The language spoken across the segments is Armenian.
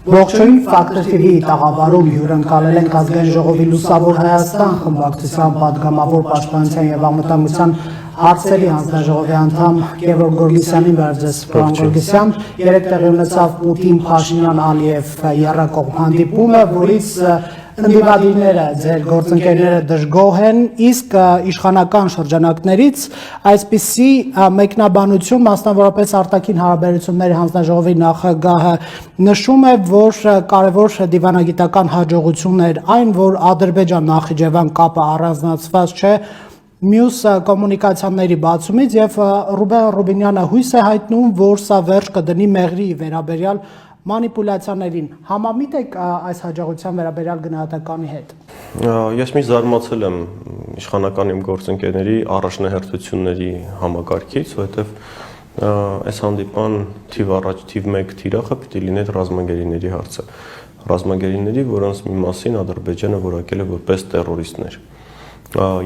Ողջույն Factor TV-ի տաղավարում հյուրընկալել ենք ազգային ժողովի Լուսավոր Հայաստան խմբակցության պատգամավոր պաշտպանության եւ անվտանգության հարցերի հանձնաժողովի անդամ Գևորգ Գորգիսյանին վերջերս պարոն Գորգիսյան, երեկ տեղի ունեցավ Պուտին, Փաշինյան, Ալիև երկկողմ հանդիպումը, որից ընդդիմադիրները, ձեր գործընկերները դժգոհ են, իսկ իշխանական շրջանակներից այսպիսի մեկնաբանություն, մասնավորապես արտաքին հարաբերությունների հանձնաժողովի նախագահը նշում է, որ կարևոր դիվանագիտական հաջողություն էր այն, որ Ադրբեջան-Նախիջևան կապը առանձնացված չէ մյուս կոմունիկացիաների բացումից եւ Ռուբեն Ռուբինյանը հույս է հայտնում, որ սա վերջ կդնի Մեղրի վերաբերյալ մանիպուլյացիաներին։ Համամիտ եք այս հաջողության վերաբերյալ գնահատականի հետ։ Ես մի զարմացել եմ իշխանական իմ գործընկերների առաջնահերթությունների համակարգից, որովհետև այս հանդիպան թիվ 1 թիրախը պիտի լիներ ռազմագերիների հարցը։ Ռազմագերիների, որոնց մի մասին Ադրբեջանը որակել է որպես տերորիստներ։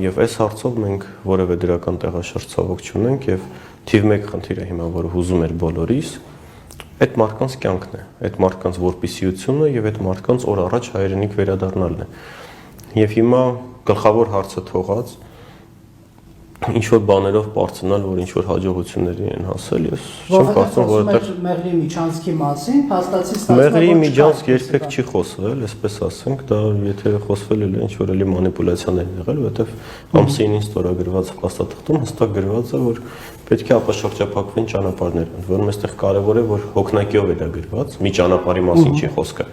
Եվ այս հարցով մենք որևէ դրական տեղաշրջցավոք չունենք եւ թիվ 1 խնդիրը հիմա որ հուզում էր բոլորիս, այդ մարդկանց կյանքն է, այդ մարդկանց որպիսիությունը եւ այդ մարդկանց օր առաջ հայրենիք վերադառնալն է։ Եվ հիմա գլխավոր հարցը թողած ինչ որ բաներով բարձրանալ, որ ինչ որ հաջողությունների են հասել, ես չեմ կարծում, որ այդտեղ Մեղրի Միջանցքի մասին փաստացի ստացվում է Մեղրի Միջանցք երբեք չի խոսվել, այսպես ասենք, դա եթե խոսվել է, ինչ որ էլի մանիպուլյացիաներ եղել, որովհետև ամսինին ստորագրված փաստաթղթում հստակ գրված է, որ պետք է ապաշրջափակվեն ճանապարհները, որոնց այստեղ կարևոր է, որ հոգնակիով է դա գրված, մի ճանապարհի մասին չի խոսքը,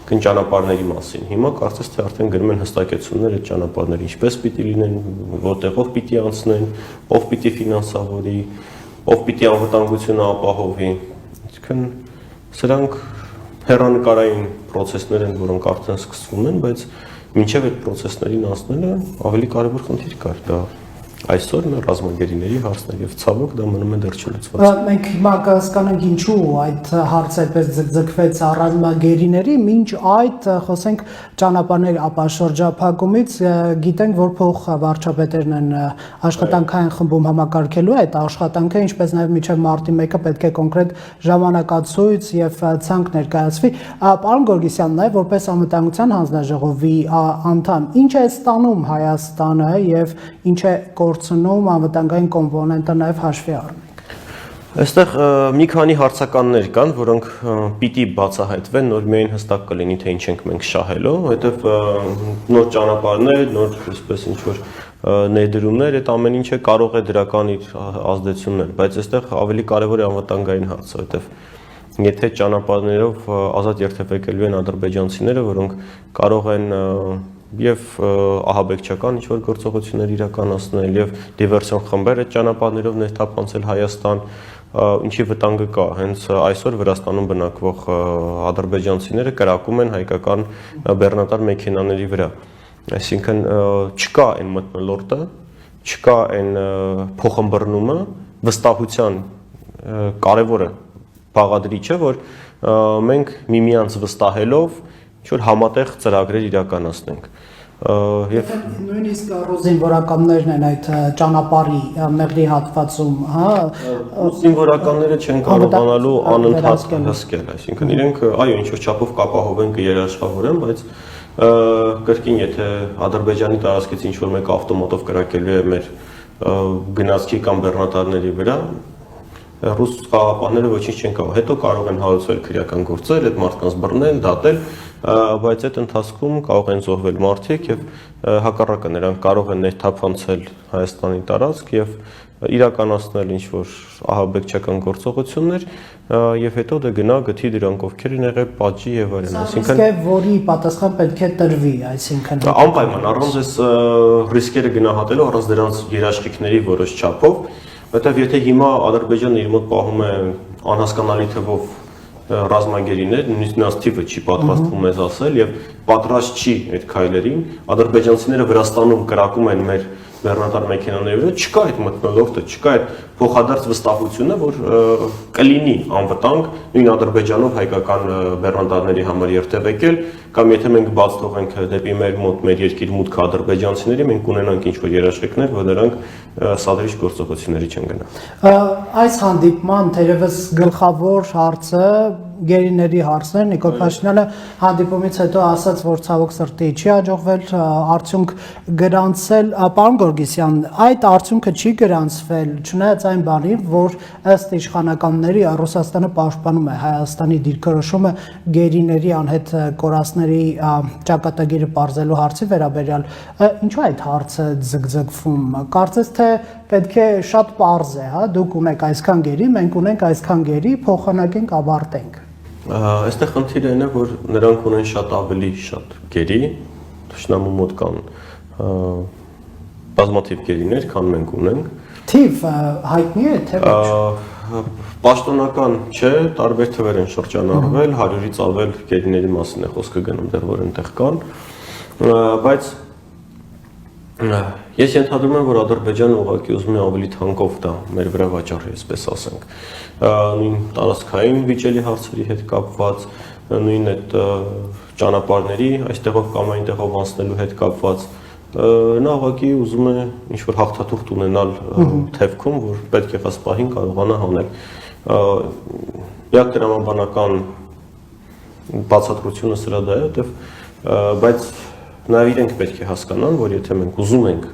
կն ճանապարհների մասին։ Հիմա կարծես թե արդեն գրում են հստակեցումներ այդ ճանապարհները ինչպես պիտի լինեն, որտեղով պիտի անցնեն, ով պիտի ֆինանսավորի, ով պիտի անվտանգությունը ապահովի։ Այսինքն սրանք հեռանկարային process-ներ են, որոնք արդեն սկսվում են, բայց մինչև այդ process-ներին անցնելը ավելի կարևոր խնդիր կար, դա այսօր մեր ռազմագերիների հարցն է եւ ցավոք դա մնում է դեռ չլուծված։ Մենք հիմա կհասկանանք ինչու այդ հարցը այդպես ձգձգվեց ռազմագերիների, մինչ այդ խոսենք ճանապարհների ապաշրջափակումից, գիտենք, որ փող վարչապետերն են աշխատանքային խմբում համակարգելու այդ աշխատանքը, ինչպես նաեւ մինչև մարտի 1-ը պետք է կոնկրետ ժամանակացույց եւ ցանկ ներկայացվի։ Պարոն Գորգիսյան, նաեւ որպես անվտանգության հանձնաժողովի անդամ, ինչ է ստանում Հայաստանը եւ ինչ է գործնում անվտանգային կոմպոնենտը նաև հաշվի առնենք։ Այստեղ մի քանի հարցականներ կան, որոնք պիտի բացահայտվեն, նոր միայն հստակ կլինի, թե ինչ ենք մենք շահելու, որովհետև նոր ճանապարհներ, նոր այսպես ինչ որ ներդրումներ, այդ ամեն ինչը կարող է դրական իր ազդեցություն ունենալ, բայց այստեղ ավելի կարևոր է անվտանգային հարցը, որովհետև եթե ճանապարհներով ազատ երթևեկելու են ադրբեջանցիները, որոնք կարող են եւ ահաբեկչական ինչ-որ գործողություններ իրականացնել եւ դիվերսիոն խմբեր այդ ճանապարհներով ներթափանցել Հայաստան, ինչի վտանգը կա, հենց այսօր Վրաստանում բնակվող ադրբեջանցիները կրակում են հայկական բեռնատար մեքենաների վրա։ Այսինքն չկա այն մթնոլորտը, չկա այն փոխըմբռնումը, վստահության կարևորը բաղադրիչը, որ մենք միմյանց վստահելով ինչ-որ համատեղ ծրագրեր իրականացնենք։ Եվ նույնիսկ զինվորականներն են այդ ճանապարհի Մեղրի հատվածում, հա, զինվորականները չեն կարողանալու անընդհատ հսկել, այսինքն իրենք այո, ինչ-որ չափով կապահովեն կերաշխավորեն, բայց կրկին եթե Ադրբեջանի տարածքից ինչ-որ մեկ ավտոմատով կրակելու է մեր գնացքի կամ բեռնատարների վրա, ռուս խաղապահները ոչինչ չեն կարող, հետո կարող են հարուցվել քրեական գործեր, այդ մարդկանց բռնել, դատել, բայց այդ ընթացքում կարող են զոհվել մարդիկ եւ հակառակը նրանք կարող են ներթափանցել Հայաստանի տարածք եւ իրականացնել ինչ-որ ահաբեկչական գործողություններ եւ հետո դե գնա գթի դրանք ովքեր են եղել պատժի եւ այլն, այսինքն որի պատասխան պետք է տրվի, այսինքն անպայման առանց այս ռիսկերը գնահատելու, առանց դրանց երաշխիքների որոշ չափով, որտեղ եթե հիմա Ադրբեջանը իր մոտ պահում է անհասկանալի թվով ռազմագերիներ, նույնիսկ նրանց թիվը չի պատրաստվում մեզ ասել եւ պատրաստ չի այդ քայլերին, ադրբեջանցիները Վրաստանում կրակում են մեր բեռնատար մեքենաների վրա, չկա այդ մթնոլորտը, չկա այդ փոխադարձ վստահությունը, որ կլինի անվտանգ նույն Ադրբեջանով հայկական բեռնատարների համար երթևեկել, կամ եթե մենք բաց թողենք դեպի մեր մոտ մեր երկիր մուտքը ադրբեջանցիների, մենք կունենանք ինչ-որ երաշխիքներ, որ նրանք սադրիչ գործողությունների չեն գնա։ Այս հանդիպման թերևս գլխավոր հարցը գերիների հարցներ Նիկոլ Փաշինյանը հանդիպումից հետո ասաց, որ ցավոք սրտի չի հաջողվել արդյունք գրանցել, պարոն Գորգիսյան, այդ արդյունքը չի գրանցվել, չնայած այն բանի, որ ըստ իշխանականների Ռուսաստանը պաշտպանում է Հայաստանի դիրքորոշումը գերիների անհետ կորածների ճակատագիրը պարզելու հարցի վերաբերյալ, ինչու այդ հարցը ձգձգվում, կարծես թե պետք է շատ պարզ է, հա, դուք ունեք այսքան գերի, մենք ունենք այսքան գերի, փոխանակենք, ավարտենք։ Այստեղ խնդիրը այն է, որ նրանք ունեն շատ ավելի շատ գերի, թշնամու մոտ կան բազմաթիվ գերիներ, քան մենք ունենք։ Թիվ հայտնի է, թե ոչ։ Պաշտոնական չէ, տարբեր թվեր են շրջանառվել, 100-ից ավել գերիների մասին է խոսքը գնում, դեռ որ այնտեղ կան, բայց ես ենթադրում եմ, որ Ադրբեջանը ուղղակի ուզում է ավելի թանկով դա մեր վրա վաճառի, այսպես ասենք, նույն տարածքային վիճելի հարցերի հետ կապված, նույն այդ ճանապարհների այստեղով կամ այնտեղով անցնելու հետ կապված, նա ուղղակի ուզում է ինչ-որ հաղթաթուղթ ունենալ թևքում, որ պետք է այս պահին կարողանա հանել։ Միակ տրամաբանական բացատրությունը սրա դա է, բայց նաև իրենք պետք է հասկանան, որ եթե մենք ուզում ենք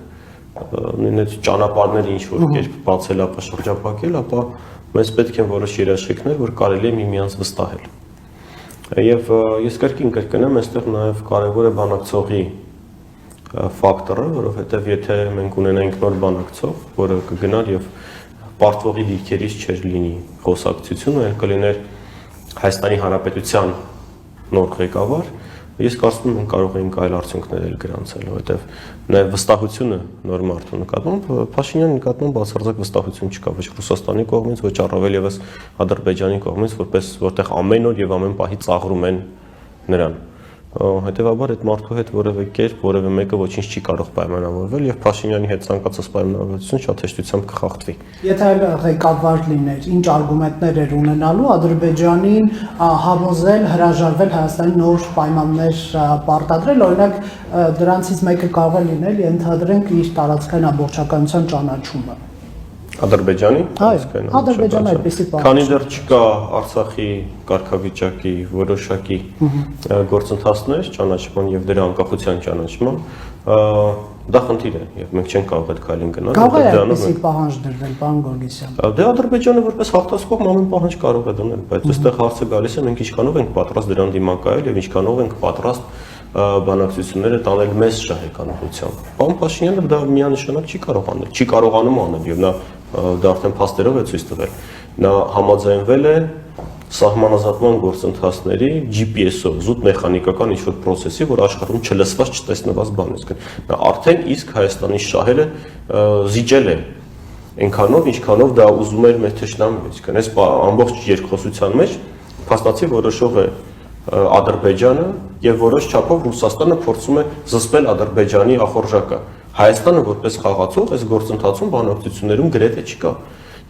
նույն այդ ճանապարհները ինչ-որ կերպ բացել, ապա շրջապատել, ապա մեզ պետք են որոշ երաշխիքներ, որ կարելի է միմյանց վստահել։ Եվ ես կրկին այստեղ նաև կարևոր է բանակցողի ֆակտորը, որովհետև եթե մենք ունենայինք նոր բանակցող, որը կգնար եւ պարտվողի դիրքերից չէր լինի խոսակցությունը, այլ կլիներ Հայաստանի Հանրապետության նոր ղեկավար, ես կարծում եմ մենք կարող էինք այլ արդյունքներ գրանցել, որովհետև նաև վստահությունը նոր մարդու նկատմամբ Փաշինյանի նկատմամբ բացարձակ վստահություն չկա ոչ Ռուսաստանի կողմից, ոչ առավել եւս Ադրբեջանի կողմից, որտեղ ամեն օր եւ ամեն պահի ծաղրում են նրան։ Հետևաբար այդ մարդու հետ որևէ կերպ, որևէ մեկը ոչինչ չի կարող պայմանավորվել եւ Փաշինյանի հետ ցանկացած պայմանավորվածություն շատ հեշտությամբ կխախտվի։ Եթե այլ ղեկավար լիներ, ինչ արգումենտներ էր ունենալու Ադրբեջանին համոզել, հրաժարվել Հայաստանի նոր պայմաններ պարտադրել, օրինակ դրանցից մեկը կարող է լինել, ենթադրենք իր տարածքային ամբողջականության ճանաչումը։ Ադրբեջանի, Ադրբեջանը այդպեսի բան։ Քանի դեռ չկա Արցախի կարգավիճակի որոշակի գործընթացներ ճանաչման եւ դրա անկախության ճանաչման, դա խնդիր է եւ մենք չենք կարող այդ քայլին գնալ։ Կարող է այդպեսի պահանջ դրվել, պարոն Գորգիսյան։ Դե Ադրբեջանը որպես հաղթասկող ամեն պահանջ կարող է դնել, բայց այստեղ հարցը գալիս է մենք ինչքանով ենք պատրաստ դրան դիմակայել եւ ինչքանով ենք պատրաստ բանակցությունները տանել մեծ շահեկանությամբ։ Պարոն Փաշինյանը դա միանշանակ չի կարող անել, չի կարողանում անել եւ նա դա արդեն փաստերով է ցույց տվել։ Նա համաձայնվել է սահմանազատման գործընթացների GPS-ով, զուտ մեխանիկական ինչ-որ process-ի, որ աշխարհում չլսված, չտեսնված բան է։ Իսկ նա արդեն իսկ Հայաստանի շահերը զիջել է այնքանով, ինչքանով դա ուզում էր մեր թշնամին։ Իսկ այս ամբողջ երկխոսության մեջ փաստացի որոշող է Ադրբեջանը եւ որոշ չափով Ռուսաստանը փորձում է զսպել Ադրբեջանի ախորժակը։ Հայաստանը որպես խաղացող այս գործընթացում բանակցություններում գրեթե չկա։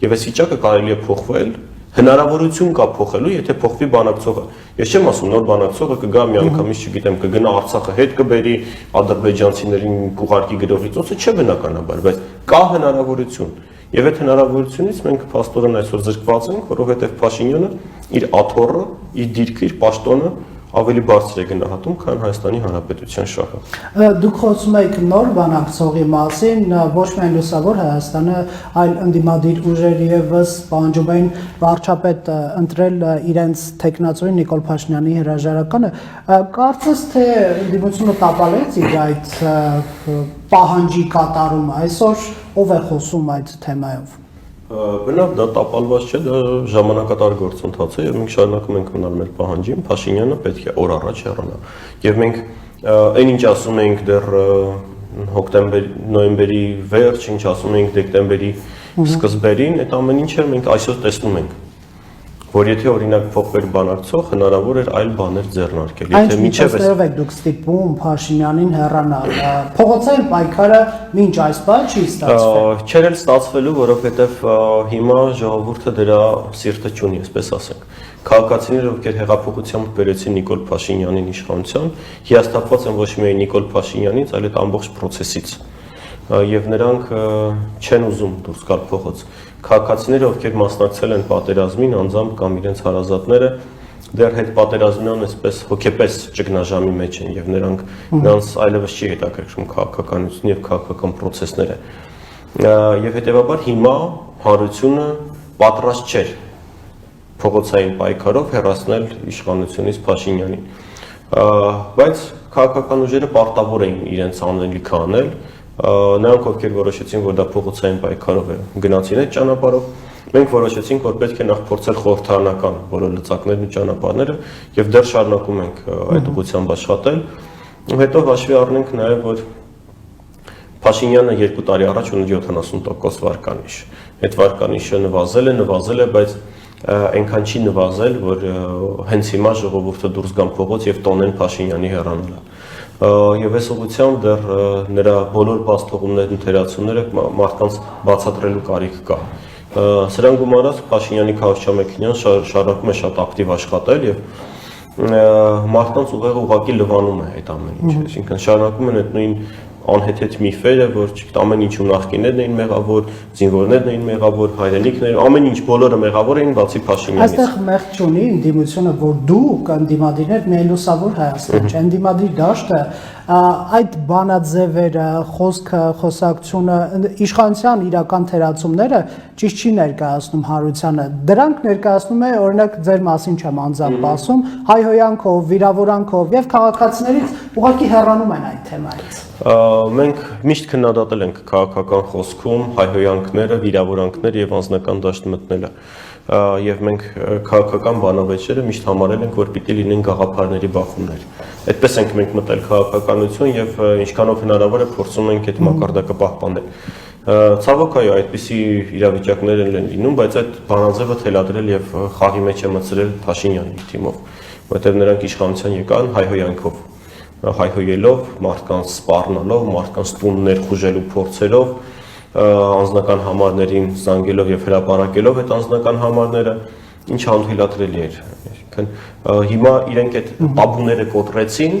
Եվ այս վիճակը կարելի է փոխվել, հնարավորություն կա փոխելու, եթե փոխվի բանակցողը։ Ես չեմ ասում նոր բանակցողը կգա միանգամից, չգիտեմ, կգնա Արցախը հետ կբերի ադրբեջանցիներին կուղարկի գրողի ծոցը, չէ բնականաբար, բայց կա հնարավորություն։ Եվ այդ հնարավորությունից մենք փաստորեն այսօր զրկված ենք, որովհետև Փաշինյանը իր աթոռը, իր դիրքը, իր պաշտոնը ավելի բարձր է գնահատում, քան Հայաստանի Հանրապետության շահը։ Դուք խոսում եք նոր բանակցողի մասին, ոչ միայն լուսավոր Հայաստանը, այլ ընդդիմադիր ուժեր եւս պահանջում էին վարչապետ ընտրել իրենց տեխնացուին Նիկոլ Փաշինյանի հրաժարականը։ Կարծես թե ընդդիմությունը տապալեց իր այդ պահանջի կատարումը, այսօր ով է խոսում այդ թեմայով։ Բնավ դա տապալված չէ, դա ժամանակատար գործընթաց է եւ մենք շարունակում ենք մնալ մեր պահանջին, Փաշինյանը պետք է օր առաջ հեռանա։ Եվ մենք այն ինչ ասում էինք դեռ հոկտեմբեր, նոյեմբերի վերջ, ինչ ասում էինք դեկտեմբերի սկզբերին, այդ ամեն ինչը մենք այսօր տեսնում ենք, որ եթե օրինակ փոխվեր բանակցող, հնարավոր էր այլ բաներ ձեռնարկել։ Եթե միջև եք դուք ստիպում Փաշինյանին հեռանալ, փողոցային պայքարը մինչ այս բանը չի ստացվել։ Չէր էլ ստացվելու, որովհետև հիմա ժողովուրդը դրա սիրտը չունի, այսպես ասենք։ Քաղաքացիները, ովքեր հեղափոխությամբ բերեցին Նիկոլ Փաշինյանին իշխանության, հիասթափված են ոչ միայն Նիկոլ Փաշինյանից, այլ այդ ամբողջ process-ից։ Եվ նրանք չեն ուզում դուրս գալ փողոց։ Քաղաքացիները, ովքեր մասնակցել են պատերազմին, անձամբ կամ իրենց հարազատները, դեռ հետ պատերազմյան այսպես հոգեպես ճգնաժամի մեջ են եւ նրանց այլևս չի հետաքրքրում քաղաքականությունը եւ քաղաքական process-ները։ Եվ հետեւաբար հիմա հանրությունը պատրաստ չէր փողոցային պայքարով հեռացնել իշխանությունից Փաշինյանին։ Բայց քաղաքական ուժերը պարտավոր էին իրենց անելիքը անել, նրանք ովքեր որոշեցին, որ դա փողոցային պայքարով է, գնացին այդ ճանապարհով, մենք որոշեցինք, որ պետք է նախ փորձել խորհրդարանական բոլոր լծակներն ու ճանապարհները եւ դեռ շարունակում ենք այդ ուղղությամբ աշխատել, հետո հաշվի առնենք նաեւ, որ Փաշինյանը 2 տարի առաջ ունի 70% վարկանիշ, այդ վարկանիշը նվազել է, բայց այնքան չի նվազել, որ հենց հիմա ժողովուրդը դուրս գան փողոց եւ տոնեն Փաշինյանի հեռանալը։ Եվ այս ուղղությամբ դեռ նրա բոլոր բացթողումներն ու թերացումները մարդկանց բացատրելու կարիք կա։ Սրան գումարած Փաշինյանի քաղաքացիական շարունակում է շատ ակտիվ աշխատել եւ մարդկանց ուղղակի լվանում է այդ ամեն ինչը, այսինքն շարունակում են այդ նույն անհեթեթ միֆերը, որ ամեն ինչում նախկիններն էին մեղավոր, զինվորներն էին մեղավոր, հայրենիքներ, ամեն ինչ բոլորը մեղավոր էին, բացի Փաշինյանից։ Այստեղ մեղք չունի ընդդիմությունը, որ դու կամ դիմադիրներ միայն լուսավոր Հայաստան չեն, դիմադիր դաշտը, այդ բանաձևերը, խոսքը, խոսակցությունը, իշխանության իրական թերացումները ճիշտ չի ներկայացնում հանրությանը։ Դրանք ներկայացնում է օրինակ ձեր մասին չեմ անձամբ ասում, հայհոյանքով, վիրավորանքով եւ քաղաքացիներից ուղղակի հեռանում են այդ թեմայից։ Մենք միշտ քննադատել ենք քաղաքական խոսքում հայհոյանքները, վիրավորանքները եւ անձնական դաշտ մտնելը։ Եվ մենք քաղաքական բանավեճերը միշտ համարել ենք, որ պիտի լինեն գաղափարների բախումներ։ Այդպես ենք մենք մտել քաղաքականություն եւ ինչքանով հնարավոր է փորձում ենք այդ մակարդակը պահպանել։ Ցավոք այո, այդպիսի իրավիճակներ են լինում, բայց այդ բանաձևը թելադրել եւ խաղի մեջ է մտցրել Փաշինյանի թիմով, որտեղ նրանք իշխանության եկան հայհոյանքով, հայհոյելով, մարդկանց սպառնալով, մարդկանց տուն ներխուժելու փորձերով, անձնական համարներին զանգելով եւ հրապարակելով այդ անձնական համարները, ինչը անթույլատրելի էր։ Այսինքն հիմա իրենք այդ տաբուները կոտրեցին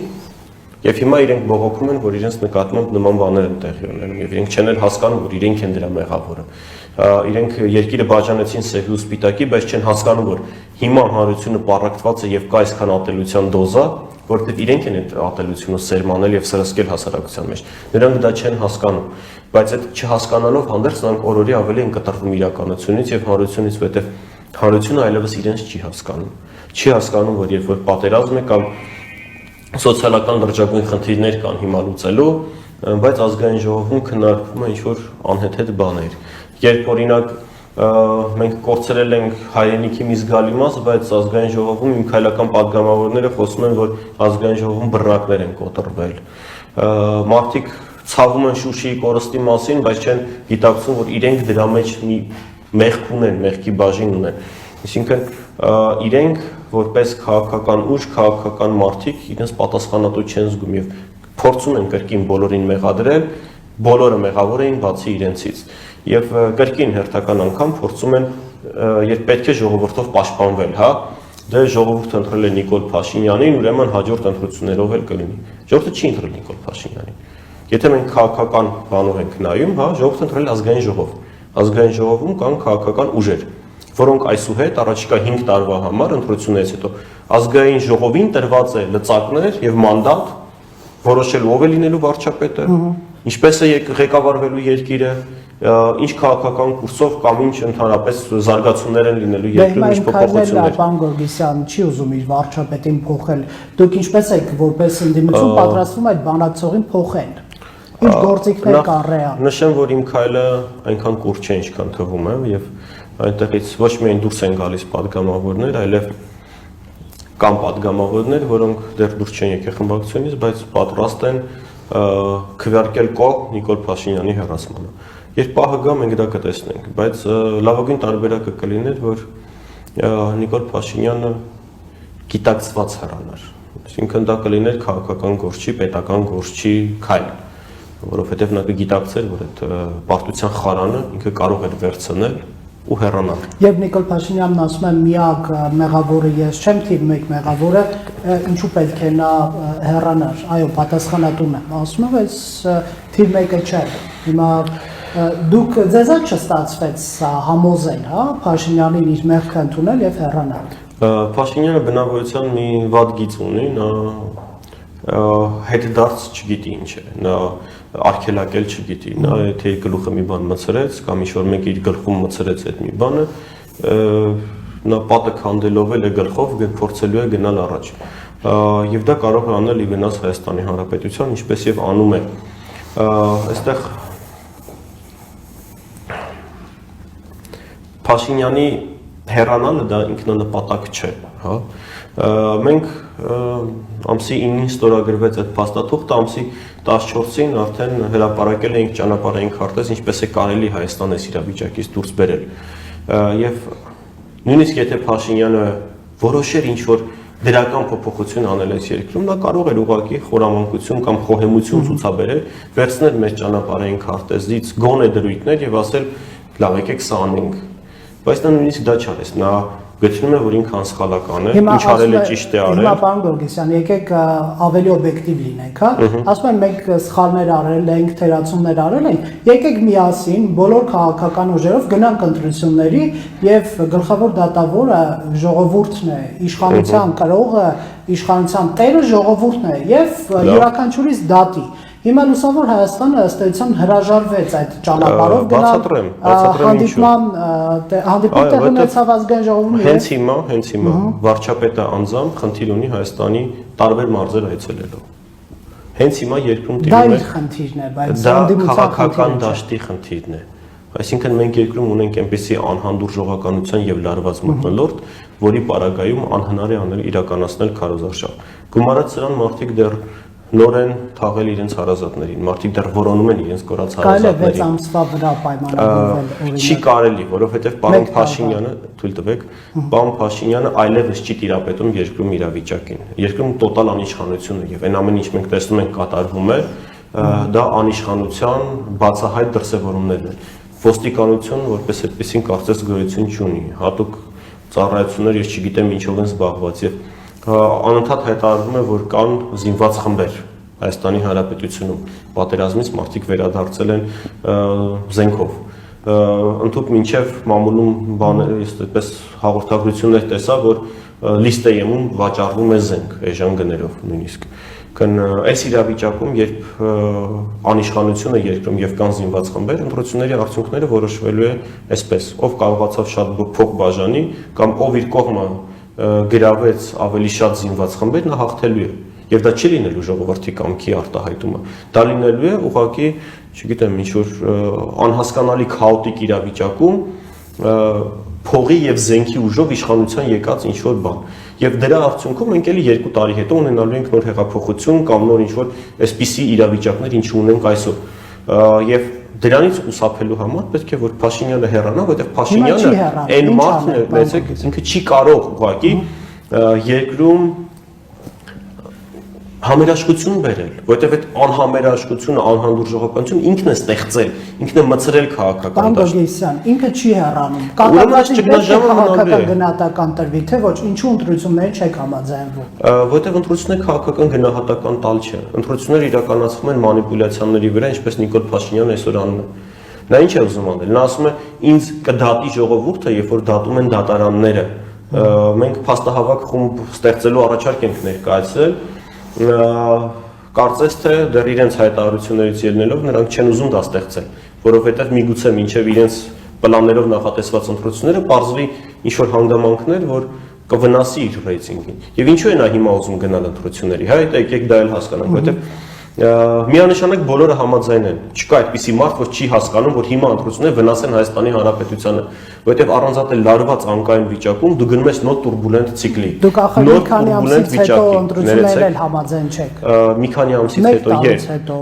եւ հիմա իրենք բողոքում են, որ իրենց նկատմամբ նման բաներ են տեղի ունենում եւ իրենք չեն էլ հասկանում, որ իրենք են դրա մեղավորը։ Իրենք երկիրը բաժանեցին սևի ու սպիտակի, բայց չեն հասկանում, որ հիմա հանրությունը պառակտված է եւ կա այսքան ատելության դոզա, որովհետեւ իրենք են այդ ատելությունը սերմանել եւ սրսկել հասարակության մեջ։ Նրանք դա չեն հասկանում, բայց այդ չհասկանալով հանդերձ նրանք օրորի ավելի են կտրվում իրականությունից եւ հանրությունից, որովհետեւ հանրությունը այլևս իրենց չի հասկանում։ Չի հասկանում, որ երբ որ պատերազմ է կամ սոցիալական լրջագույն խնդիրներ կան հիմա լուծելու, բայց ազգային ժողովում քննարկվում է ինչ-որ անհեթեթ բաներ։ Երբ օրինակ մենք կորցրել ենք հայրենիքի մի զգալի մաս, բայց ազգային ժողովում իմ քայլական падգամավորները խոսում են, որ ազգային ժողովում բռնակներ են կոտրվել։ Մարդիկ ցավում են Շուշիի կորստի մասին, բայց չեն գիտակցում, որ իրենք դրա մեջ մի մեղք ունեն, մեղքի բաժին ունեն։ Այսինքն իրենք որպես քաղաքական ուժ, քաղաքական մարդիկ իրենց պատասխանատու չեն զգում եւ փորձում են կրկին բոլորին մեղադրել, բոլորը մեղավոր էին բացի իրենցից։ Եվ կրկին հերթական անգամ փորձում են, երբ պետք է ժողովրդով պաշտպանվել, հա, դե ժողովուրդը ընտրել է Նիկոլ Փաշինյանին, ուրեմն հաջորդ ընտրություններով էլ կլինի։ Ժողովուրդը չի ընտրել Նիկոլ Փաշինյանին։ Եթե մենք քաղաքական բանով ենք նայում, հա, ժողովուրդը ընտրել ազգային ժողով։ Ազգային ժողովում կան քաղաքական ուժեր, որոնք այսուհետ առաջիկա 5 տարվա համար ընտրություններից հետո ազգային ժողովին տրված է լծակներ եւ մանդատ որոշելու ով է լինելու վարչապետը, ինչպես է ղեկավարվելու երկիրը, ինչ քաղաքական կուրսով կամ ինչ ընդհանրապես զարգացումներ են լինելու երկրում, ինչ փոփոխություններ։ Պարոն Գորգիսյան չի ուզում իր վարչապետին փոխել։ Դուք ինչպես եք որպես ընդդիմություն պատրաստվում այդ բանակցողին փոխել։ Ինչ գործիքներ կան ռեալ։ Նշեմ, որ իմ քայլը այնքան կուրջ չէ, ինչքան թվում է, եւ այնտեղից ոչ միայն դուրս են գալիս падգամավորներ, այլև կան падգամավորներ, որոնք դեռ դուրս չեն եկել խմբակցությունից, բայց պատրաստ են քվեարկել կողմ Նիկոլ Փաշինյանի հեռացմանը։ Երբ պահը գա, մենք դա կտեսնենք, բայց լավագույն տարբերակը կլիներ, որ Նիկոլ Փաշինյանը գիտակցված հեռանար։ Այսինքն դա կլիներ քաղաքական գործի, պետական գործի քայլ, որովհետև նա կգիտակցեր, որ այդ պարտության խարանը ինքը կարող էր վերցնել ու հեռանալ։ Երբ Նիկոլ Փաշինյանն ասում է միակ մեղավորը ես չեմ, թիվ 1 մեղավորը, ինչու պետք է նա հեռանար։ Այո, պատասխանատուն եմ ասում, բայց թիվ 1-ը չէ։ Հիմա ձեզ չստացվեց համոզել, հա, Փաշինյանին իր մեղքը ընդունել եւ հեռանալ։ Փաշինյանը բնավորության մի վատ գիծ ունի, նա հետդարձ չգիտի ինչ է, նա արգելակել չգիտի, նա եթե իր գլուխը մի բան մցրեց կամ ինչ-որ մեկ իր գլխում մցրեց այդ մի բանը, նա պատը քանդելով էլ է գլխով փորձելու է գնալ առաջ։ Եվ դա կարող է անել ի վնաս Հայաստանի Հանրապետության, ինչպես եւ անում է։ Այստեղ Փաշինյանի հեռանալը դա ինքնանպատակ չէ, հա։ Մենք ամսի 9-ին ստորագրվեց այդ փաստաթուղթը, ամսի 14-ին արդեն հրապարակել էինք ճանապարհային քարտեզ, ինչպես է կարելի Հայաստանը այս իրավիճակից դուրս բերել։ Եվ նույնիսկ եթե Փաշինյանը որոշեր ինչ-որ դրական փոփոխություն անել այս երկրում, նա կարող էր ուղղակի խորամանկություն կամ խոհեմություն ցուցաբերել, վերցնել մեր ճանապարհային քարտեզից գոնե դրույթներ եւ ասել՝ լավ, եկեք սա անենք։ Բայց նա նույնիսկ դա չարեց, նա գտնում է, որ ինքը անսխալական է, ինչ արել է ճիշտ է արել։ Հիմա պարոն Գորգեսյան, եկեք ավելի օբյեկտիվ լինենք, հա։ Ասում են մենք սխալներ արել ենք, թերացումներ արել ենք, եկեք միասին բոլոր քաղաքական ուժերով գնանք ընտրությունների եւ գլխավոր դատավորը ժողովուրդն է, իշխանության կրողը, իշխանության տերը ժողովուրդն է եւ յուրաքանչյուրից դատի։ Հիմա լուսավոր Հայաստանը ըստ էության հրաժարվեց այդ ճանապարհով գնալ հանդիպում տեղ ունեցավ ազգային ժողովում։ Հենց հիմա վարչապետը անձամբ խնդիր ունի Հայաստանի տարբեր մարզեր այցելելով։ Հենց հիմա երկրում տիրում է խնդիրն է, բայց դա քաղաքական դաշտի խնդիրն է։ Այսինքն մենք երկրում ունենք այնպիսի անհանդուրժողականության եւ լարված մթնոլորտ, որի պարագայում անհնար է անել իրականացնել քարոզարշավ։ Գումարած սրան մարդիկ դեռ նոր են թաղել իրենց հարազատներին, մարդիկ դեռ որոնում են իրենց կորած հարազատներին։ Կարելի է 6 ամսվա վրա պայմանավորվել։ Չի կարելի, որովհետև պարոն Փաշինյանը, թույլ տվեք, պարոն Փաշինյանը այլևս չի տիրապետում երկրում իրավիճակին։ Երկրում տոտալ անիշխանություն է եւ այն ամեն ինչ մենք տեսնում ենք կատարվում է, դա անիշխանության բացահայտ դրսևորումներն են։ Ոստիկանություն որպես այդպեսին կարծես գոյություն չունի, հատուկ ծառայություններ ես չգիտեմ ինչով են զբաղված եւ անընդհատ հայտարարվում է, որ կան զինված խմբեր Հայաստանի Հանրապետությունում, պատերազմից մարդիկ վերադարձել են զենքով։ Ընդհանուր մինչև մամուլում բաներ, ես այդպես հաղորդագրություններ տեսա, որ լիստեյում վաճառվում է զենք էժան գներով նույնիսկ։ Այս իրավիճակում, երբ անիշխանություն է երկրում եւ կան զինված խմբեր, ընտրությունների արդյունքները որոշվելու է այսպես, ով կարողացավ շատ փող բաժանի կամ ով իր կողմը գրավեց ավելի շատ զինված խմբեր, նա հաղթելու է։ Եվ դա չի լինելու ժողովրդի կամքի արտահայտումը։ Դա լինելու է ուղղակի, չգիտեմ, ինչ-որ անհասկանալի քաոտիկ իրավիճակում փողի եւ զենքի ուժով իշխանության եկած ինչ-որ բան։ Եվ դրա արդյունքում մենք էլի 2 տարի հետո ունենալու ենք նոր հեղափոխություն կամ նոր ինչ-որ այսպիսի իրավիճակներ, ինչ ունենք այսօր։ Եվ դրանից խուսափելու համար պետք է որ Փաշինյանը հեռանա, որովհետև Փաշինյանը այն մարդն է, լսեք, ինքը չի կարող ուղղակի երկրում համերաշխություն բերել, որովհետև այդ անհամերաշխությունը, անհանդուրժողականությունը ինքն է ստեղծել, ինքն է մցրել քաղաքական դաշտը։ Ինքը չի հեռանում։ Քաղաքական գնահատական տրվի, թե ոչ, ինչու ընտրությունների չեք համաձայնվում։ Որովհետև ընտրությունները քաղաքական գնահատական տալ չէ։ Ընտրությունները իրականացվում են մանիպուլյացիաների վրա, ինչպես Նիկոլ Փաշինյանը այսօր անում է։ Նա ինչ է ուզում անել։ Նա ասում է, ինձ կդատի ժողովուրդը, երբ որ դատում են դատարանները։ Մենք փաստահավաք խումբ ստեղծելու առաջարկ ենք ներկայացրել։ Կարծես թե դեռ իրենց հայտարարություններից ելնելով նրանք չեն ուզում դա ստեղծել, որովհետև միգուցե մինչև իրենց պլաններով նախատեսված ընտրությունները պարզվի ինչ-որ հանգամանքներ, որ կվնասի իր ռեյտինգին։ Եվ ինչու է նա հիմա ուզում գնալ ընտրությունների, հա, եկեք դա էլ հասկանանք, որովհետև միանշանակ բոլորը համաձայն են։ Չկա այդպիսի մարդ, որ չի հասկանում, որ հիմա ընտրությունները վնասեն Հայաստանի Հանրապետությանը, որովհետև առանձնատել լարված անկային վիճակում դու գնում ես նոր տուրբուլենտ ցիկլի։ Դուք ախր մի քանի ամսից հետո ընտրություններն էլ համաձայն չեք։ Մի քանի ամսից հետո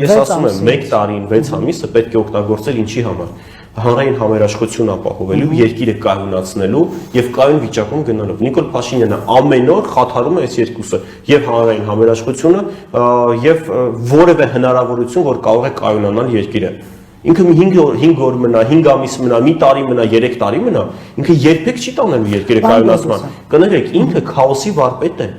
ես ասում եմ 1 տարին 6 ամիսը պետք է օգտագործել ինչի համար։ Հանրային համերաշխություն ապահովելու, երկիրը կայունացնելու եւ կայուն վիճակում գնալով։ Նիկոլ Փաշինյանը ամեն օր խաթարում է այս երկուսը՝ եւ հանրային համերաշխությունը, եւ որևէ հնարավորություն, որ կարող է կայունանալ երկիրը։ Ինքը 5 օր մնա, 5 ամիս մնա, մի տարի մնա, 3 տարի մնա, ինքը երբեք չի տանելու երկիրը կայունացման։ Կներեք, ինքը քաոսի վարպետ է։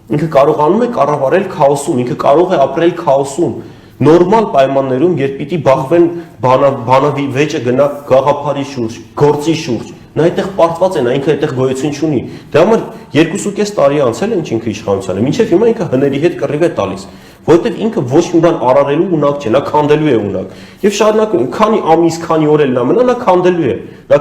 Ինքը կարողանում է կառավարել քաոսում, ինքը կարող է ապրել քաոսում։ Նորմալ պայմաններում, երբ պիտի բախվեն բանավի վեճը գնա գաղափարի շուրջ, գործի շուրջ, նա այդտեղ պարտված է, նա ինքը այդտեղ գոյություն չունի։ Դրա համար 2.5 տարի անցել է ինքը իշխանության է, մինչև հիմա ինքը հների հետ կռիվ է տալիս, որովհետև ինքը ոչ մի բան արարելու ունակ չէ, նա քանդելու է ունակ։ Եվ շարունակում, քանի ամիս, քանի օր էլ նա մնա, նա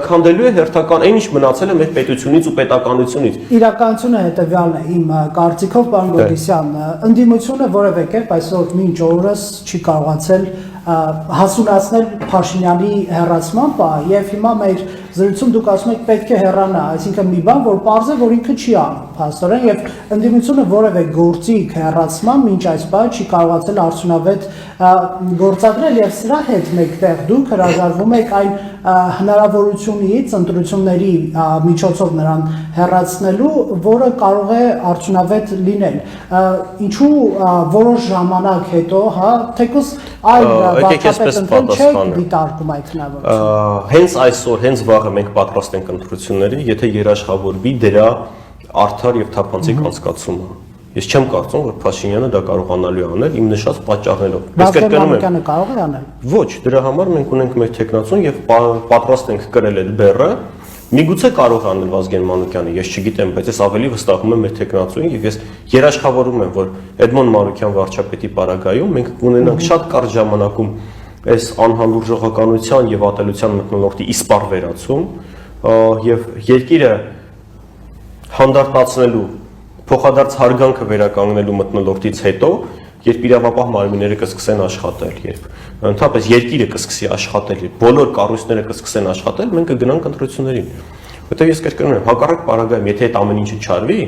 քանդելու է հերթական այն ինչ մնացել է մեր պետությունից ու պետականությունից։ Իրականությունը հետևյալն է իմ կարծիքով, պարոն Գորգիսյան, ընդդիմությունը որևէ կերպ այսօր մինչ օրս չի կարողացել հասունացնել Փաշինյանի հեռացման պահը եւ հիմա մեր զրույցում դուք ասում եք պետք է հեռանա, այսինքն մի բան, որ պարզ է, որ ինքը չի անում, փաստորեն, եւ ընդդիմությունը որևէ գործիք հեռացման մինչ այս պահը չի կարողացել արդյունավետ գործադրել եւ սրա հետ մեկտեղ դուք հրաժարվում եք այն հնարավորությունից ընտրությունների միջոցով նրան հեռացնելու, որը կարող է արդյունավետ լինել։ Ինչու որոշ ժամանակ հետո, հա, թեկուզ այլ վարչապետ ընտրել չեք դիտարկում այդ հնարավորությունը։ Հենց այսօր, հենց վաղը մենք պատրաստ ենք ընտրությունների, եթե երաշխավորվի դրա արդար եւ թափանցիկ անցկացումը։ Ես չեմ կարծում, որ Փաշինյանը դա կարողանալու է անել իմ նշած պատճառներով։ Բայց Մանուկյանը կարող է անել։ Ոչ, դրա համար մենք ունենք մեր տեխնացուն եւ պատրաստ ենք կրել այդ բեռը։ Միգուցե կարող է անել Վազգեն Մանուկյանը, ես չգիտեմ, բայց ես ավելի վստահում եմ մեր տեխնացուին եւ ես երաշխավորում եմ, որ Էդմոն Մանուկյան վարչապետի պարագայում մենք կունենանք շատ կարճ ժամանակում այս անհանդուրժողականության եւ ատելության մթնոլորտի իսպառ վերացում եւ երկիրը հանդարտացնելու փոխադարձ հարգանքը վերականգնելու մթնոլորտից հետո, երբ իրավապահ մարմինները կսկսեն աշխատել, երբ ընդհանրապես երկիրը կսկսի աշխատել, երբ բոլոր կառույցները կսկսեն աշխատել, մենք կգնանք ընտրություններին։ Որտեղ ես կրկնում եմ, հակառակ պարագայում, եթե այդ ամեն ինչը չարվի,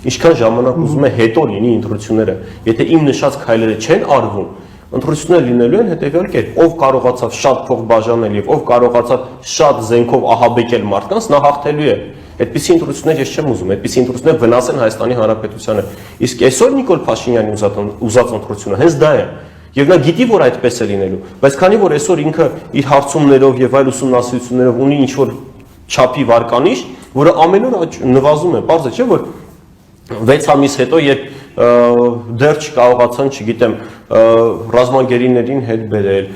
ինչքան ժամանակ ուզում է հետո լինի ընտրությունները, եթե իմ նշած քայլերը չեն արվում, ընտրությունները լինելու են հետևյալ կերպ, ով կարողացավ շատ փող բաժանել եւ ով կարողացավ շատ զենքով ահաբեկել մարդկանց, նա հաղթելու է։ Այդպիսի ընտրություններ ես չեմ ուզում, այդպիսի ընտրություններ վնաս են Հայաստանի Հանրապետությանը։ Իսկ այսօր Նիկոլ Փաշինյանի ուզած ընտրությունը հենց դա է։ Եվ նա գիտի, որ այդպես է լինելու, բայց քանի որ այսօր ինքը իր հարցումներով եւ այլ ուսումնասիրություններով ունի ինչ-որ չափի վարկանիշ, որը ամեն օր նվազում է, բարձր չէ, որ 6 ամիս հետո, երբ դեռ չկարողացան, չգիտեմ, ռազմագերիներին հետ բերել,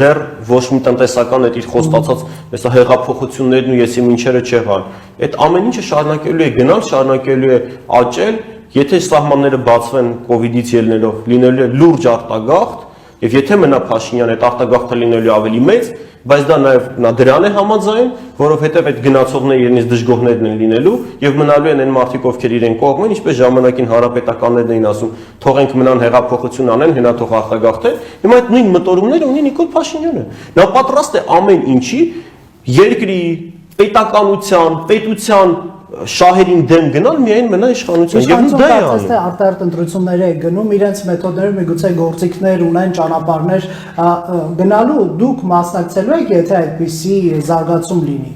դեռ ոչ մի տնտեսական այդ իր խոստացած այսա հեղափոխություններն ու եսի մինչերը չեղան, այդ ամեն ինչը շարունակելու է գնալ, շարունակելու է աճել, եթե սահմանները բացվեն կովիդից ելնելով, լինելու է լուրջ արտագաղթ, եւ եթե մնա Փաշինյանը, այդ արտագաղթը լինելու ավելի մեծ, բայց դա նաև նա դրան է համաձայն, որովհետև այդ գնացողները իրենից դժգոհներն են լինելու եւ մնալու են այն մարդիկ, ովքեր իրեն կողմ են, ինչպես ժամանակին հանրապետականներն էին ասում, թողենք մնան հեղափոխություն անեն, հենա թող արտագաղթեն։ Հիմա այդ նույն մտորումները ունի Նիկոլ Փաշինյանը։ Նա պատրաստ է ամեն ինչի երկրի պետականության, պետության շահերին դեմ գնալ միայն մնա իշխանության եւ դա է անում։ Արտահերտ ընտրություններ է գնում, իրենց մեթոդներով միգուցե գործիքներ ունեն, ճանապարհներ գնալու, դուք մասնակցելու եք, եթե այդպիսի զարգացում լինի։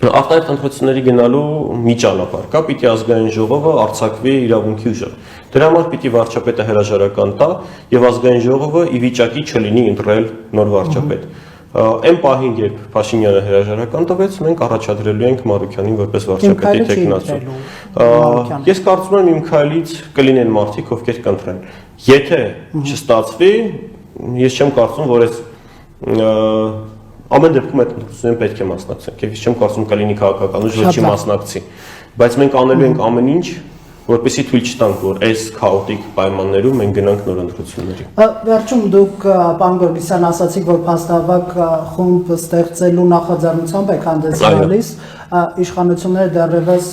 Արտահերտ ընտրությունների գնալու մի ճանապարհ կա, պիտի ազգային ժողովը արձակվի իրավունքի ուժը։ Դրա համար պիտի վարչապետը հրաժարական տա եւ ազգային ժողովը ի վիճակի չլինի ընտրել նոր վարչապետ։ Այն պահին, երբ Փաշինյանը հրաժարական տվեց, մենք առաջադրելու ենք Մանուկյանին որպես վարչապետի տեխնացու։ Ես կարծում եմ իմ քայլից կլինեն մարդիկ, ովքեր կընտրեն։ Եթե չստացվի, ես չեմ կարծում, որ այս ամեն դեպքում այդ ընտրություններին պետք է մասնակցենք։ Ես չեմ կարծում կլինի քաղաքական ուժ, որ չի մասնակցի։ Բայց մենք անելու ենք ամեն ինչ, որպեսզի թույլ չտանք, որ այս քաոտիկ պայմաններում մենք գնանք նոր ընտրությունների։ Վերջում դուք պարոն Գորգիսյան ասացիք, որ փաստաբակ խումբ ստեղծելու նախաձեռնությամբ եք հանդես գալիս, իշխանությունները դեռևս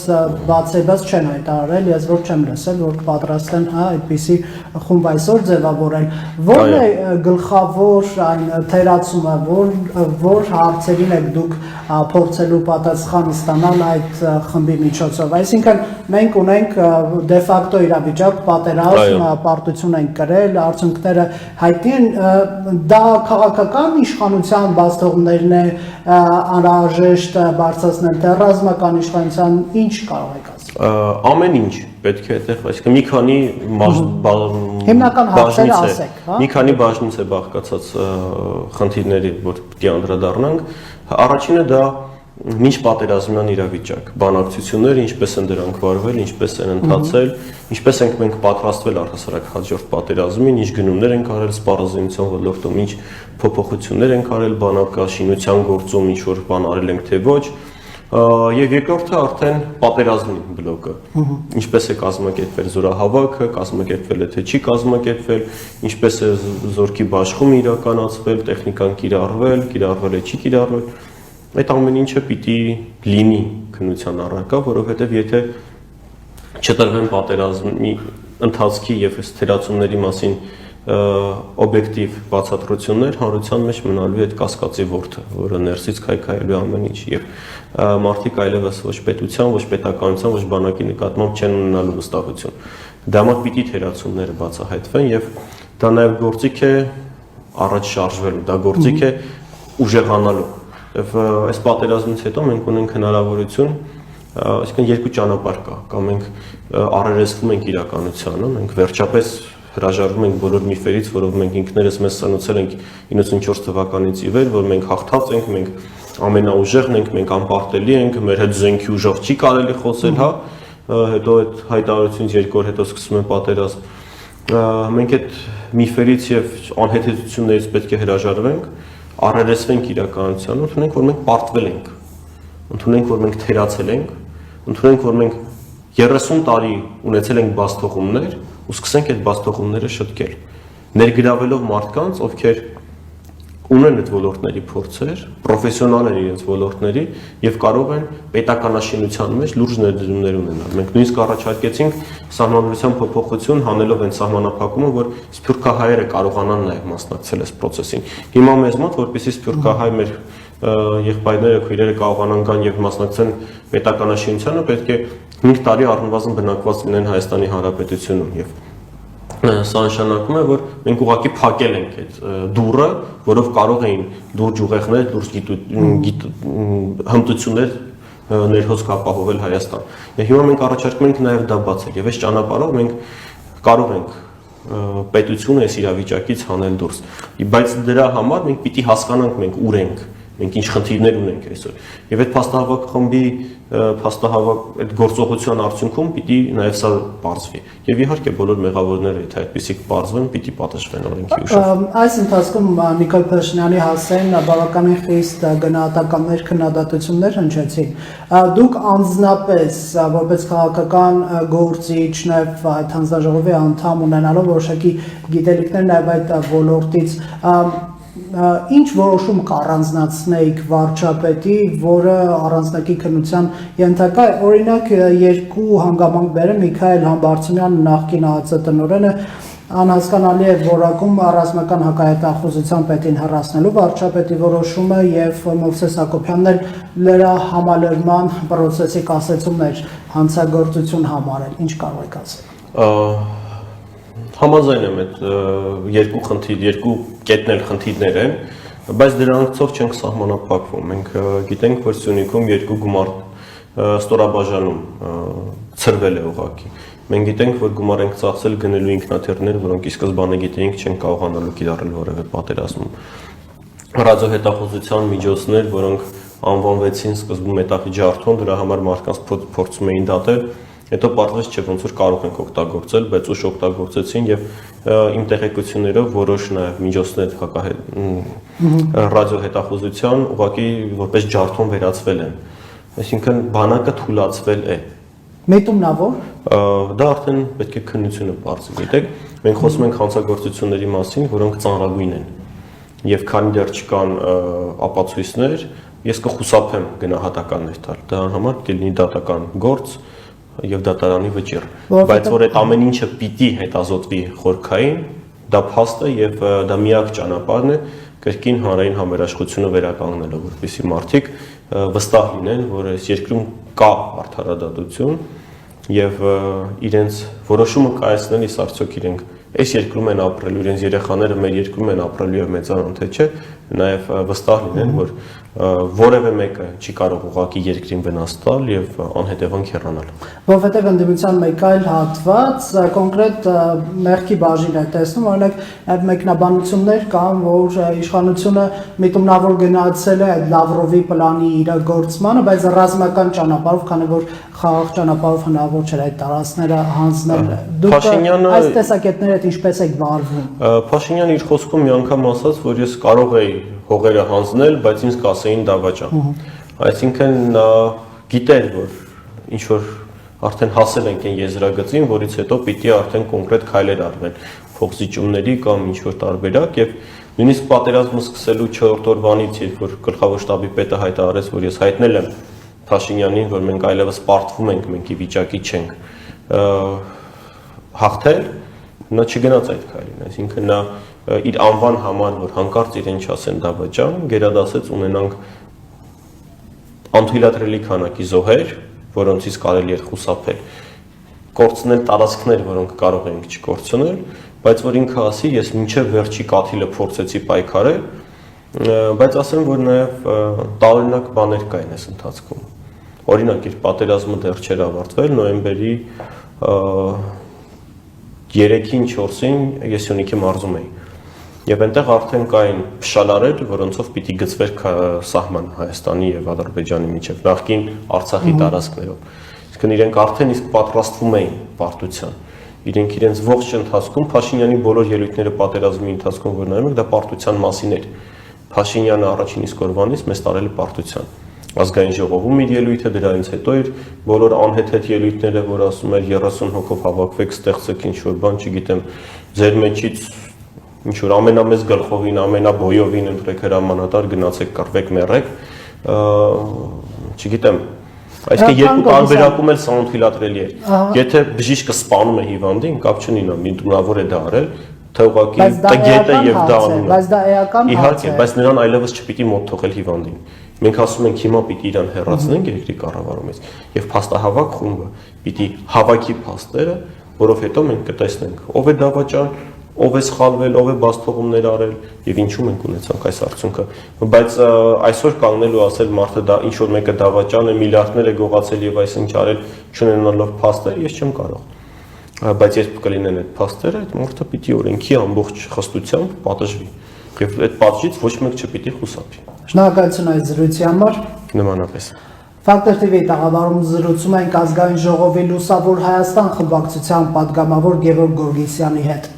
բացեբաց չեն հայտարարել, ես որ չեմ լսել, որ պատրաստ են այդպիսի խումբ այսօր ձևավորել։ Ո՞րն է գլխավոր այն թերացումը, որ հարցերին եք դուք փորձելու պատասխան ստանալ այդ խմբի միջոցով։ Այսինքն մենք ունենք դե ֆակտո իրավիճակ, պատերազմ, պարտություն են կրել, արդյունքները հայտնի են, դա քաղաքական իշխանության բացթողներն է անհրաժեշտ բարձրացնել, թե ռազմական իշխանության ինչ կարող եք ասել։ Ամեն ինչ պետք է այդտեղ, այսինքն մի քանի հիմնական հարցերը ասեք, հա։ Մի քանի բաժնից է բաղկացած խնդիրների, որ պիտի անդրադառնանք։ Առաջինը դա մինչ պատերազմյան իրավիճակ, բանակցությունները ինչպես են դրանք վարվել, ինչպես են ընթացել, ինչպես ենք մենք պատրաստվել առհասարակ հաջորդ պատերազմին, ինչ գնումներ ենք արել սպառազինության ոլորտում, ինչ փոփոխություններ ենք արել բանակաշինության գործում, ինչ որ բան արել ենք թե ոչ, Եվ երկրորդը արդեն պատերազմի բլոկը։ Ինչպես է կազմակերպվել զորահավաքը, կազմակերպվել է թե չի կազմակերպվել, ինչպես է զորքի բաշխումը իրականացվել, տեխնիկան կիրառվել է, չի կիրառվել։ Այդ ամեն ինչը պիտի լինի քննության առարկա, որովհետև եթե չտրվեն պատերազմի ընթացքի եւ թերացումների մասին օբյեկտիվ բացատրություններ, հանրության մեջ մնալու է այդ կասկածի ворթը, որը ներսից քայքայելու ամեն ինչ եւ մարդիկ այլևս ոչ պետության, ոչ պետականության, ոչ բանակի նկատմամբ չեն ունենալու վստահություն։ Դա համար պիտի թերացումները բացահայտվեն եւ դա նաեւ գործիք է առաջ շարժվելու, դա գործիք է ուժեղանալու։ Եվ այս պատերազմից հետո մենք ունենք հնարավորություն, այսինքն երկու ճանապարհ կա, կամ մենք առերեսվում ենք իրականությանը, մենք վերջապես հրաժարվում ենք բոլոր միֆերից, որով մենք ինքներս մեզ սնուցել ենք 94 թվականից ի վեր, որ մենք հաղթած ենք, մենք ամենաուժեղն ենք, մենք անպարտելի ենք, մեր հետ զենքի ուժով չի կարելի խոսել, հա, հետո այդ հայտարարությունից 2 օր հետո սկսում է պատերազմ։ Մենք այդ միֆերից եւ անհեթեթություններից պետք է հրաժարվենք, առերեսվենք իրականությանը, ընդունենք, որ մենք պարտվել ենք, ընդունենք, որ մենք թերացել ենք, ընդունենք, որ մենք 30 տարի ունեցել ենք բաստողումներ ու սկսենք այդ բաստողումները շտկել, ներգրավելով մարդկանց, ովքեր ունեն այդ ոլորտների փորձեր, պրոֆեսիոնալ են իրենց ոլորտների եւ կարող են պետականաշինության մեջ լուրջ ներդրումներ ունենալ։ Մենք նույնիսկ առաջարկեցինք սահմանադրության փոփոխություն հանելով այն սահմանափակումը, որ սփյուռքահայերը կարողանան նաեւ մասնակցել այս process-ին։ Հիմա մեզ մոտ, որպեսզի սփյուռքահայ մեր եղբայրները, քույրերը կարողանան գան եւ մասնակցեն պետականաշինությանը, պետք է 5 տարի առնվազն բնակված լինեն Հայաստանի Հանրապետությունում եւ սա նշանակում է, որ մենք ուղղակի փակել ենք այդ դուռը, որով կարող էին լուրջ ուղեղներ, լուրջ հմտություններ ներհոսք ապահովել Հայաստան։ Եվ հիմա մենք առաջարկում ենք նաեւ դա բացել եւ այս ճանապարհով մենք կարող ենք պետությունը այս իրավիճակից հանել դուրս։ Բայց դրա համար մենք պիտի հասկանանք մենք ուր ենք, մենք ինչ խնդիրներ ունենք այսօր։ Եվ այդ փաստահավաք խմբի այդ գործողության արդյունքում պիտի նաև սա բարձվի։ Եվ իհարկե բոլոր մեղավորները, եթե այդպիսիք բարձվեն, պիտի պատժվեն օրենքի ուժով։ Այս ընթացքում Նիկոլ Փաշինյանի հասցեն բավականին խիստ գնահատականներ, քննադատություններ հնչեցին։ Դուք անձնապես որպես քաղաքական գործիչ, նաև այդ հանձնաժողովի անդամ ունենալով որոշակի գիտելիքներ նաև այդ ոլորտից, ինչ որոշում կառանձնացնեիք վարչապետի, որը առանձնակի քննության ենթակա է։ Օրինակ երկու հանգամանք բերեմ, Միքայել Համբարձումյանը նախկին ԱԱԾ տնօրենը անհասկանալի է որակում ռազմական հակահետախուզության պետին հեռացնելու վարչապետի որոշումը եւ Մովսես Հակոբյանն էլ նրա համալրման process-ի կասեցումներ հանցագործություն համարել։ Ինչ կարող եք ասել։ Համաձայն եմ այդ երկու կետն էլ խնդիրներ են, բայց դրանցով չենք սահմանափակվում։ Մենք գիտենք, որ Սյունիքում երկու գումար ստորաբաժանում ծրվել է ուղղակի։ Մենք գիտենք, որ գումար ենք ծախսել գնելու ինքնաթիռներ, որոնք ի սկզբանե գիտեինք չեն կարողանալու կիրառել որևէ պատերազմում։ Ռադիոհետախուզության միջոցներ, որոնք անվանվեցին սկզբում մետաղի ջարդոն, դրա համար մարդկանց փորձում էին դատել, հետո պարզվեց չէ ոնց որ կարող ենք օգտագործել, բայց ուշ օգտագործեցին եւ իմ տեղեկություններով որոշ նաեւ միջոցներ ռադիոհետախուզության ուղղակի որպես ջարդոն վերածվել են։ Այսինքն բանակը թուլացվել է։ Միտումնավոր։ Դա արդեն պետք է քննությունը բարձր գիտեք։ Մենք խոսում ենք հանցագործությունների մասին, որոնք ծանրագույն են։ Եվ քանի դեռ չկան ապացույցներ, ես կխուսափեմ գնահատականներ տալ։ Դրա համար պետք է լինի դատական գործ եւ դատարանի վճիռ, բայց որ այդ ամեն ինչը պիտի հետազոտվի խորքային, դա փաստ է եւ դա միակ ճանապարհն է կրկին հանրային համերաշխությունը վերականգնելու, որպեսզի մարդիկ վստահ լինեն, որ այս երկրում կա արդարադատություն եւ իրենց որոշումը կայացնել իսկ արդյոք իրենք այս երկրում են ապրելու, իրենց երեխաները մեր երկրում են ապրելու եւ մեծանան թե չէ, նաեւ վստահ լինեն, որ որևէ մեկը չի կարող ուղղակի երկրին վնաս տալ եւ անհետևանք հեռանալ։ Որովհետեւ ընդդիմության մեկ այլ հատված կոնկրետ մեղքի բաժին է տեսնում, օրինակ այդ մեկնաբանություններ կան, որ իշխանությունը միտումնավոր գնացել է այդ Լավրովի պլանի իրագործմանը, բայց ռազմական ճանապարհով, քանի որ խաղաղ ճանապարհով հնարավոր չէր այդ տարածքները հանձնել։ Դուք այս տեսակետները ինչպես եք վարվում։ Փաշինյանը իր խոսքում մի անգամ ասաց, որ ես կարող էի հողերը հանձնել, բայց ինձ կասեին դավաճան։ Այսինքն նա գիտեր, որ ինչ որ արդեն հասել ենք այն եզրագծին, որից հետո պիտի արդեն կոնկրետ քայլեր արվեն փոխզիջումների կամ ինչ որ տարբերակ եւ նույնիսկ պատերազմը սկսելու 4-րդ օրվանից, երբ որ գլխավոր շտաբի պետը հայտարարեց, որ ես հայտնել եմ Փաշինյանին, որ մենք այլևս պարտվում ենք, մենք ի վիճակի չենք հաղթել, նա չգնաց այդ քայլին, այսինքն նա իր անվան համար, որ հանկարծ իրեն չասեն դավաճան, գերադասեց ունենանք անթույլատրելի քանակի զոհեր, որոնցից կարելի էր խուսափել, կորցնել տարածքներ, որոնք կարող էինք չկորցնել, բայց որ ինքը ասի, ես մինչև վերջի կաթիլը փորձեցի պայքարել, բայց ասեմ, որ նաև տարօրինակ բաներ կային այս ընթացքում։ Օրինակ, իր պատերազմը դեռ չէր ավարտվել, նոյեմբերի 3-ին, 4-ին ես Սյունիքի մարզում էի։ Եվ այնտեղ արդեն կային փշալարեր, որոնցով պիտի գծվեր սահմանը Հայաստանի եւ Ադրբեջանի միջև, նախկին Արցախի տարածքներով։ Իսկն իրենք արդեն իսկ պատրաստվում էին պարտության։ Իրենք իրենց ողջ ընթացքում Փաշինյանի բոլոր ելույթները պատերազմի ընթացքում որ նայում եք, դա պարտության մասին էր։ Փաշինյանը առաջին իսկ օրվանից մեզ տարել է պարտության։ Ազգային ժողովում իր ելույթը, դրանից հետո իր բոլոր անհեթեթ ելույթները, որ ասում էր 30 հոգով հավաքվեք, ստեղծեք ինչ-որ բան, չգիտեմ, ձեր մեջից ինչ-որ ամենամեծ գլխովին, ամենաբոյովին ընտրեք հրամանատար, գնացեք կռվեք, մեռեք, չգիտեմ, այսինքն երկու տարբերակում էլ սա անթույլատրելի էր։ Եթե բժիշկը սպանում է հիվանդին, կապ չունի նա մինդունավոր է դա արել, թե ուղղակի տգետ է եւ դա անում է։ Բայց դա էական հարց է։ Իհարկե, բայց նրան այլևս չպիտի մոտ թողել հիվանդին։ Մենք ասում ենք հիմա պիտի իրան հեռացնենք երկրի կառավարումից եւ փաստահավաք խումբը պիտի հավաքի փաստերը, որով հետո մենք կտեսնենք ով է դավաճան, ով է սխալվել, ով է բացթողումներ արել եւ ինչու մենք ունեցանք այս արդյունքը։ Բայց այսօր կանգնել ու ասել մարդը դա ինչ որ մեկը դավաճան է, միլիարդներ է գողացել եւ այսինչ արել, չունենալով փաստեր, ես չեմ կարող։ Բայց երբ կլինեն այդ փաստերը, այդ մարդը պիտի օրենքի ամբողջ խստությամբ պատժվի եւ այդ պատժից ոչ մեկ չպիտի խուսափի։ Շնորհակալություն այդ զրույցի համար։ Նմանապես։ Ֆակտոր TV-ի տաղավարում զրուցում ենք Ազգային ժողովի Լուսավոր Հայաստան խմբակցության պատգամավոր Գևորգ Գորգիսյանի հետ։